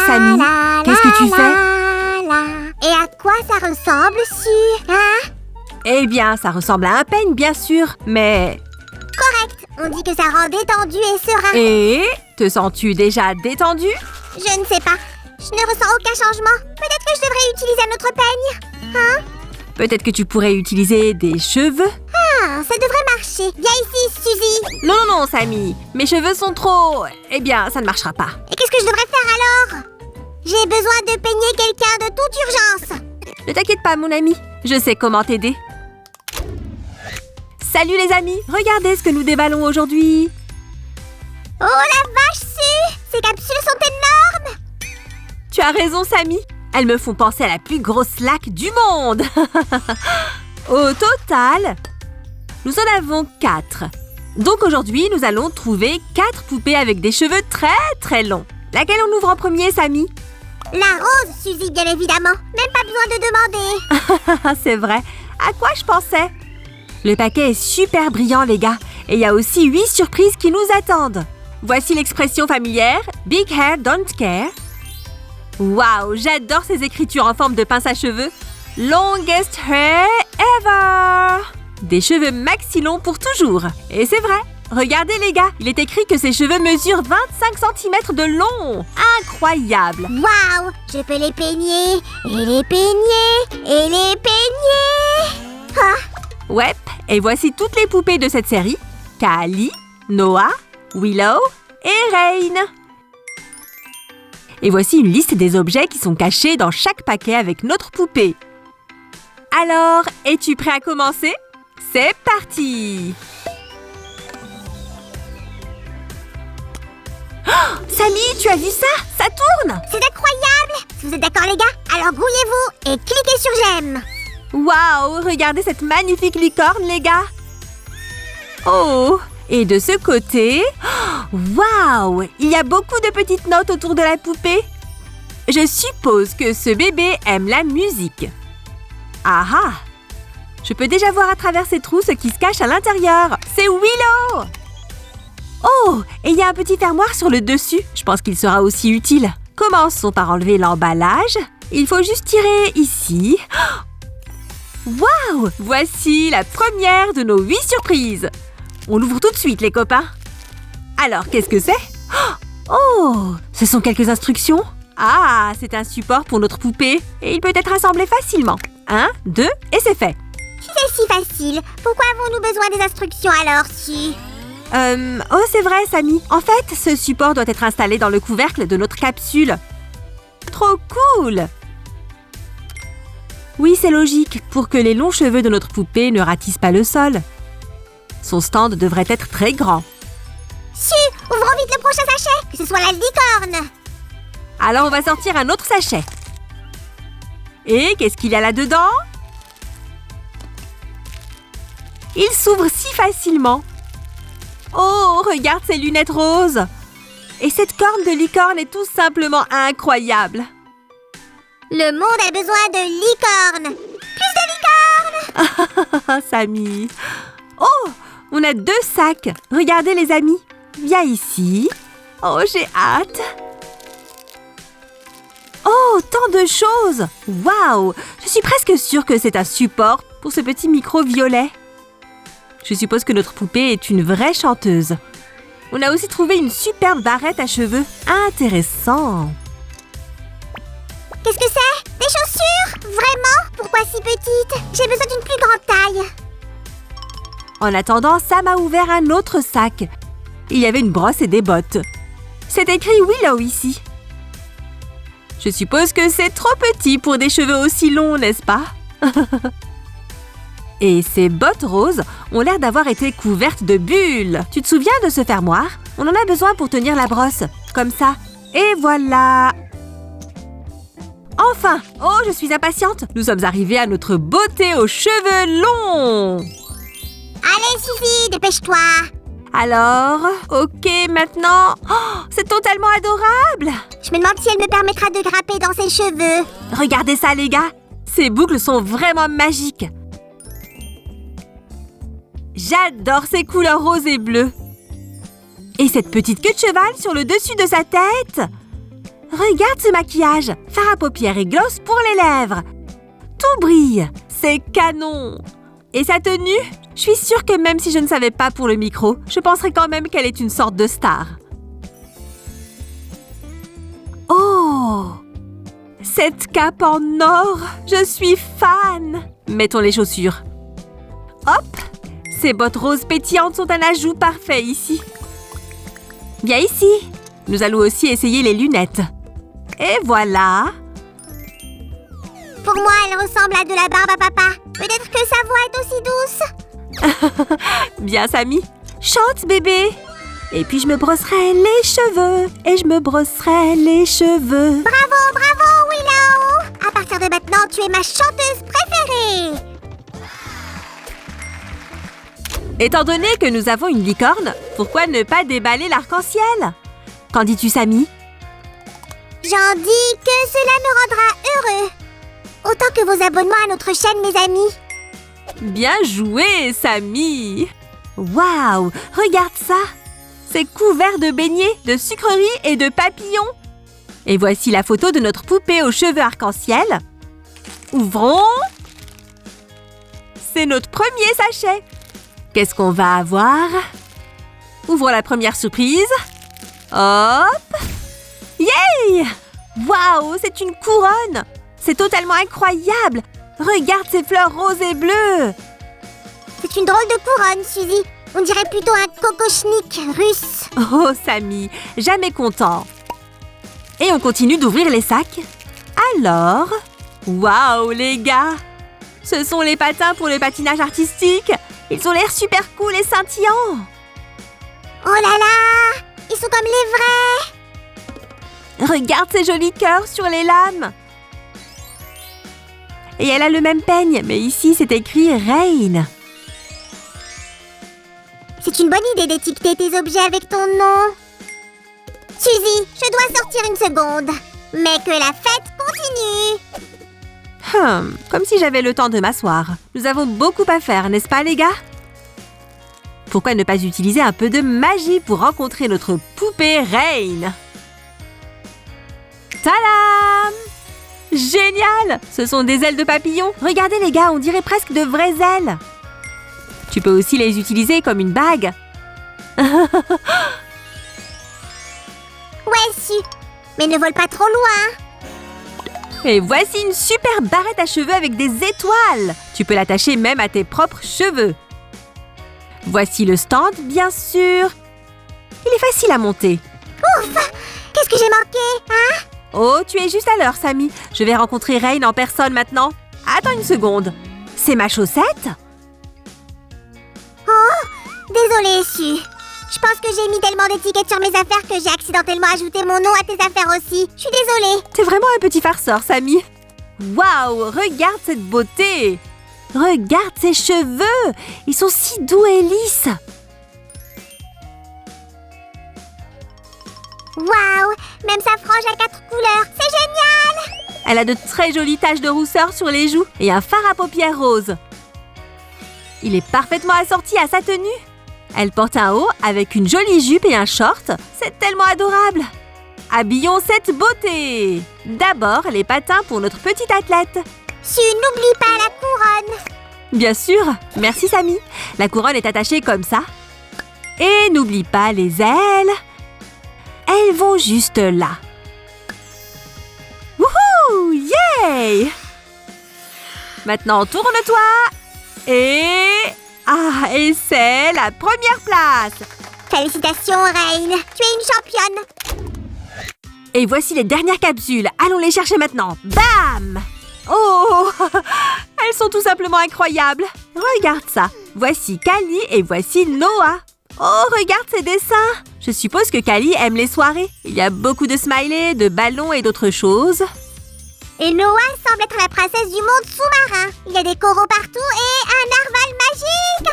Samy, qu'est-ce que tu fais? Et à quoi ça ressemble, Su? Hein? Eh bien, ça ressemble à un peigne, bien sûr, mais... Correct, on dit que ça rend détendu et serein. Et te sens-tu déjà détendu? Je ne sais pas, je ne ressens aucun changement. Peut-être que je devrais utiliser un autre peigne. Hein? Peut-être que tu pourrais utiliser des cheveux? Ah, ça devrait marcher. Viens ici, Suzy. Non, non, non, Samy, mes cheveux sont trop... Eh bien, ça ne marchera pas. Et qu'est-ce que je devrais faire alors? J'ai besoin de peigner quelqu'un de toute urgence. Ne t'inquiète pas, mon ami, je sais comment t'aider. Salut les amis, regardez ce que nous déballons aujourd'hui. Oh la vache, Su! Ces capsules sont énormes! Tu as raison, Samy. Elles me font penser à la plus grosse laque du monde. Au total, nous en avons 4. Donc aujourd'hui, nous allons trouver 4 poupées avec des cheveux très très longs. Laquelle on ouvre en premier, Samy? La rose, Suzy, bien évidemment. Même pas besoin de demander. C'est vrai. À quoi je pensais? Le paquet est super brillant, les gars. Et il y a aussi 8 surprises qui nous attendent. Voici l'expression familière « Big hair don't care ». Waouh, j'adore ces écritures en forme de pince à cheveux. « Longest hair ever ». Des cheveux maxi longs pour toujours. Et c'est vrai. Regardez, les gars, il est écrit que ses cheveux mesurent 25 cm de long. Incroyable. Waouh, je peux les peigner, et les peigner, et les peigner. Ah. Ouais, et voici toutes les poupées de cette série. Kali, Noah, Willow et Rain. Et voici une liste des objets qui sont cachés dans chaque paquet avec notre poupée. Alors, es-tu prêt à commencer? C'est parti! Oh, Samy, tu as vu ça? Ça tourne! C'est incroyable! Si vous êtes d'accord, les gars, alors grouillez-vous et cliquez sur j'aime. Waouh, regardez cette magnifique licorne, les gars! Oh, et de ce côté... Waouh, il y a beaucoup de petites notes autour de la poupée. Je suppose que ce bébé aime la musique. Ah ah! Je peux déjà voir à travers ces trous ce qui se cache à l'intérieur. C'est Willow! Oh, et il y a un petit fermoir sur le dessus. Je pense qu'il sera aussi utile. Commençons par enlever l'emballage. Il faut juste tirer ici. Waouh! Voici la première de nos 8 surprises. On l'ouvre tout de suite, les copains. Alors, qu'est-ce que c'est? Oh! Ce sont quelques instructions. Ah, c'est un support pour notre poupée. Et il peut être assemblé facilement. 1, 2, et c'est fait. Si c'est si facile, pourquoi avons-nous besoin des instructions alors, Su? Oh, c'est vrai, Samy. En fait, ce support doit être installé dans le couvercle de notre capsule. Trop cool! Oui, c'est logique, pour que les longs cheveux de notre poupée ne ratissent pas le sol. Son stand devrait être très grand. Su, ouvrons vite le prochain sachet, que ce soit la licorne. Alors, on va sortir un autre sachet. Et qu'est-ce qu'il y a là-dedans? Il s'ouvre si facilement. Oh, regarde ces lunettes roses. Et cette corne de licorne est tout simplement incroyable. Le monde a besoin de licornes. Plus de licornes. Samy. Oh, on a 2 sacs. Regardez, les amis. Viens ici. Oh, j'ai hâte. Oh, tant de choses. Waouh, je suis presque sûre que c'est un support pour ce petit micro violet. Je suppose que notre poupée est une vraie chanteuse. On a aussi trouvé une superbe barrette à cheveux. Intéressant. Qu'est-ce que c'est? Des chaussures? Vraiment? Pourquoi si petites? J'ai besoin d'une plus grande taille. En attendant, Sam a ouvert un autre sac. Il y avait une brosse et des bottes. C'est écrit Willow ici. Je suppose que c'est trop petit pour des cheveux aussi longs, n'est-ce pas? Et ces bottes roses ont l'air d'avoir été couvertes de bulles. Tu te souviens de ce fermoir? On en a besoin pour tenir la brosse. Comme ça. Et voilà! Enfin! Oh, je suis impatiente! Nous sommes arrivés à notre beauté aux cheveux longs! Allez, Suzy, dépêche-toi! Alors, ok, maintenant... Oh, c'est totalement adorable! Je me demande si elle me permettra de grimper dans ses cheveux. Regardez ça, les gars! Ces boucles sont vraiment magiques! J'adore ces couleurs roses et bleues! Et cette petite queue de cheval sur le dessus de sa tête. Regarde ce maquillage. Fard à paupières et gloss pour les lèvres. Tout brille. C'est canon. Et sa tenue? Je suis sûre que même si je ne savais pas pour le micro, je penserais quand même qu'elle est une sorte de star. Oh! Cette cape en or! Je suis fan! Mettons les chaussures. Hop! Ces bottes roses pétillantes sont un ajout parfait ici. Viens ici. Nous allons aussi essayer les lunettes. Et voilà. Pour moi, elle ressemble à de la barbe à papa. Peut-être que sa voix est aussi douce. Bien, Samy. Chante, bébé. Et puis, je me brosserai les cheveux. Et je me brosserai les cheveux. Bravo, bravo, Willow. À partir de maintenant, tu es ma chanteuse préférée. Étant donné que nous avons une licorne, pourquoi ne pas déballer l'arc-en-ciel? Qu'en dis-tu, Samy? J'en dis que cela me rendra heureux. Autant que vos abonnements à notre chaîne, mes amis. Bien joué, Samy! Waouh! Regarde ça! C'est couvert de beignets, de sucreries et de papillons. Et voici la photo de notre poupée aux cheveux arc-en-ciel. Ouvrons! C'est notre premier sachet. Qu'est-ce qu'on va avoir? Ouvrons la première surprise. Hop! Yay! Waouh! C'est une couronne! C'est totalement incroyable! Regarde ces fleurs roses et bleues! C'est une drôle de couronne, Suzy. On dirait plutôt un kokoschnik russe. Oh, Samy, jamais content. Et on continue d'ouvrir les sacs. Alors... Waouh, les gars! Ce sont les patins pour le patinage artistique. Ils ont l'air super cool et scintillants. Oh là là! Ils sont comme les vrais! Regarde ces jolis cœurs sur les lames. Et elle a le même peigne, mais ici c'est écrit Rain. C'est une bonne idée d'étiqueter tes objets avec ton nom. Suzy, je dois sortir une seconde. Mais que la fête continue. Comme si j'avais le temps de m'asseoir. Nous avons beaucoup à faire, n'est-ce pas, les gars? Pourquoi ne pas utiliser un peu de magie pour rencontrer notre poupée Rain? Tadam! Génial! Ce sont des ailes de papillon. Regardez, les gars, on dirait presque de vraies ailes. Tu peux aussi les utiliser comme une bague. Ouais, su. Mais ne vole pas trop loin. Et voici une super barrette à cheveux avec des étoiles. Tu peux l'attacher même à tes propres cheveux. Voici le stand, bien sûr. Il est facile à monter. Ouf! Qu'est-ce que j'ai manqué, hein? Oh, tu es juste à l'heure, Samy. Je vais rencontrer Rain en personne maintenant. Attends une seconde. C'est ma chaussette? Oh! Désolée, Su. Je pense que j'ai mis tellement d'étiquettes sur mes affaires que j'ai accidentellement ajouté mon nom à tes affaires aussi. Je suis désolée. T'es vraiment un petit farceur, Samy. Waouh, regarde cette beauté. Regarde ses cheveux. Ils sont si doux et lisses. Waouh! Même sa frange à 4 couleurs. C'est génial! Elle a de très jolies taches de rousseur sur les joues et un fard à paupières rose. Il est parfaitement assorti à sa tenue. Elle porte un haut avec une jolie jupe et un short. C'est tellement adorable. Habillons cette beauté. D'abord, les patins pour notre petite athlète. Su, n'oublie pas la couronne. Bien sûr. Merci, Samy. La couronne est attachée comme ça. Et n'oublie pas les ailes. Elles vont juste là. Wouhou! Yay! Maintenant, tourne-toi. Et c'est la première place. Félicitations, Rain. Tu es une championne. Et voici les dernières capsules. Allons les chercher maintenant. Bam! Oh! Elles sont tout simplement incroyables. Regarde ça. Voici Kali et voici Noah. Oh, regarde ces dessins. Je suppose que Kali aime les soirées. Il y a beaucoup de smileys, de ballons et d'autres choses. Et Noah semble être la princesse du monde sous-marin. Il y a des coraux partout et un narval magique.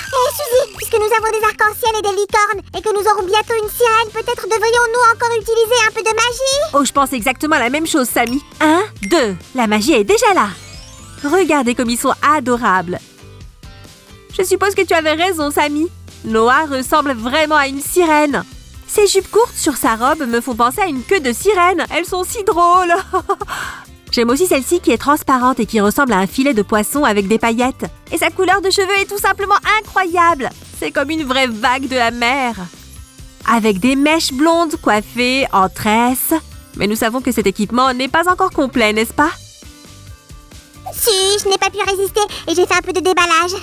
Et Suzy, puisque nous avons des arcs-en-ciel et des licornes et que nous aurons bientôt une sirène, peut-être devrions-nous encore utiliser un peu de magie? Oh, je pense exactement la même chose, Samy. 1, 2, la magie est déjà là. Regardez comme ils sont adorables. Je suppose que tu avais raison, Samy. Noah ressemble vraiment à une sirène. Ses jupes courtes sur sa robe me font penser à une queue de sirène. Elles sont si drôles. J'aime aussi celle-ci qui est transparente et qui ressemble à un filet de poisson avec des paillettes. Et sa couleur de cheveux est tout simplement incroyable. C'est comme une vraie vague de la mer. Avec des mèches blondes coiffées en tresse. Mais nous savons que cet équipement n'est pas encore complet, n'est-ce pas? Si, je n'ai pas pu résister et j'ai fait un peu de déballage.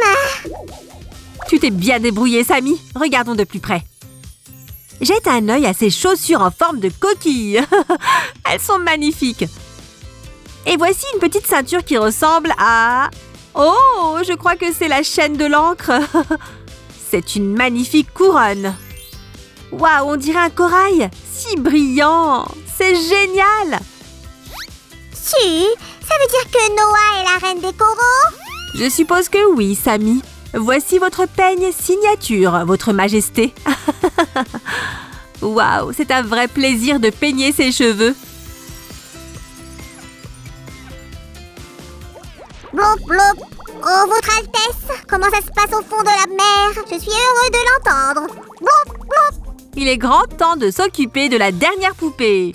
Ah. Tu t'es bien débrouillée, Sammy. Regardons de plus près. Jette un œil à ces chaussures en forme de coquille. Elles sont magnifiques. Et voici une petite ceinture qui ressemble à... Oh, je crois que c'est la chaîne de l'encre. C'est une magnifique couronne. Waouh, on dirait un corail. Si brillant. C'est génial. Si, ça veut dire que Noah est la reine des coraux? Je suppose que oui, Sammy. Voici votre peigne signature, votre majesté. Waouh, c'est un vrai plaisir de peigner ses cheveux. Blop, blop. Oh, votre Altesse, comment ça se passe au fond de la mer? Je suis heureux de l'entendre. Blop, blop. Il est grand temps de s'occuper de la dernière poupée.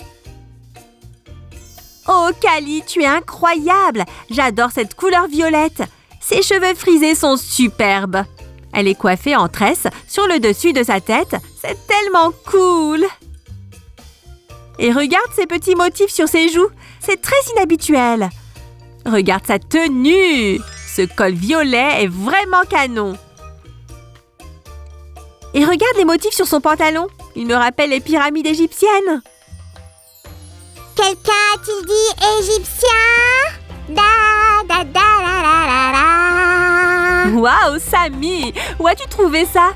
Oh, Callie, tu es incroyable. J'adore cette couleur violette. Ses cheveux frisés sont superbes. Elle est coiffée en tresse sur le dessus de sa tête. C'est tellement cool. Et regarde ces petits motifs sur ses joues. C'est très inhabituel. Regarde sa tenue. Ce col violet est vraiment canon. Et regarde les motifs sur son pantalon. Il me rappelle les pyramides égyptiennes. Quelqu'un a-t-il dit égyptien? Da, da, da, da, da, da. Waouh, Sammy! Où as-tu trouvé ça?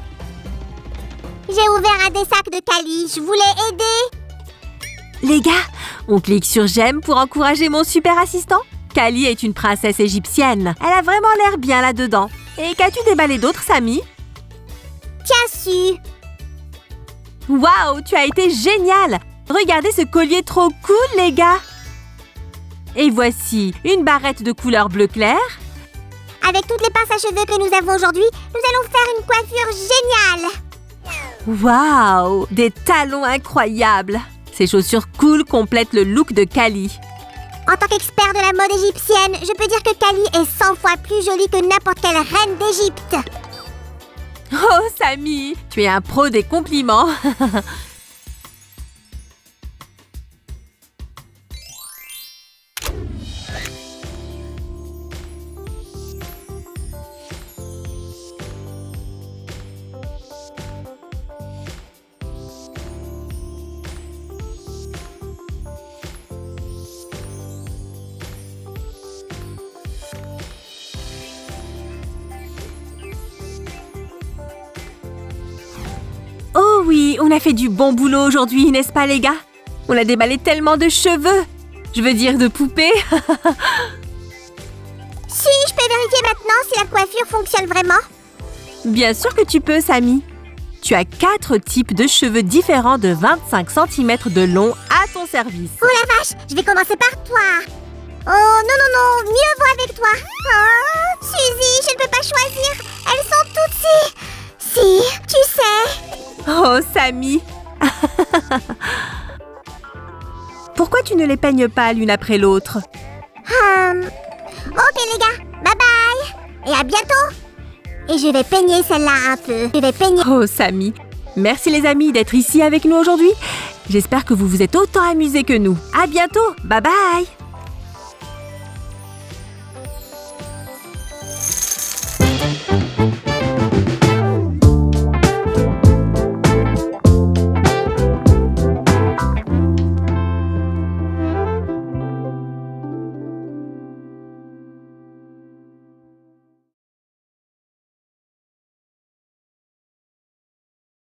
J'ai ouvert un des sacs de Callie. Je voulais aider. Les gars, on clique sur j'aime pour encourager mon super assistant. Callie est une princesse égyptienne. Elle a vraiment l'air bien là-dedans. Et qu'as-tu déballé d'autre, Sammy? Tiens su. Waouh, tu as été génial! Regardez ce collier trop cool, les gars! Et voici une barrette de couleur bleu clair. Avec toutes les pinces à cheveux que nous avons aujourd'hui, nous allons faire une coiffure géniale. Waouh! Des talons incroyables! Ces chaussures cool complètent le look de Callie. En tant qu'expert de la mode égyptienne, je peux dire que Callie est 100 fois plus jolie que n'importe quelle reine d'Égypte. Oh, Sammy! Tu es un pro des compliments! Oh oui, on a fait du bon boulot aujourd'hui, n'est-ce pas les gars? On a déballé tellement de cheveux. Je veux dire de poupées. Si, je peux vérifier maintenant si la coiffure fonctionne vraiment. Bien sûr que tu peux, Sammy. Tu as 4 types de cheveux différents de 25 cm de long à ton service. Oh la vache, je vais commencer par toi. Oh non, non, non, mieux vaut avec toi. Oh, Suzy, je ne peux pas choisir. Elles sont toutes si, tu sais. Oh, Sammy. Pourquoi tu ne les peignes pas l'une après l'autre? Ok les gars, bye bye. Et à bientôt. Et je vais peigner celle-là un peu. Je vais peigner... Oh, Sammy. Merci les amis d'être ici avec nous aujourd'hui. J'espère que vous vous êtes autant amusés que nous. À bientôt. Bye bye.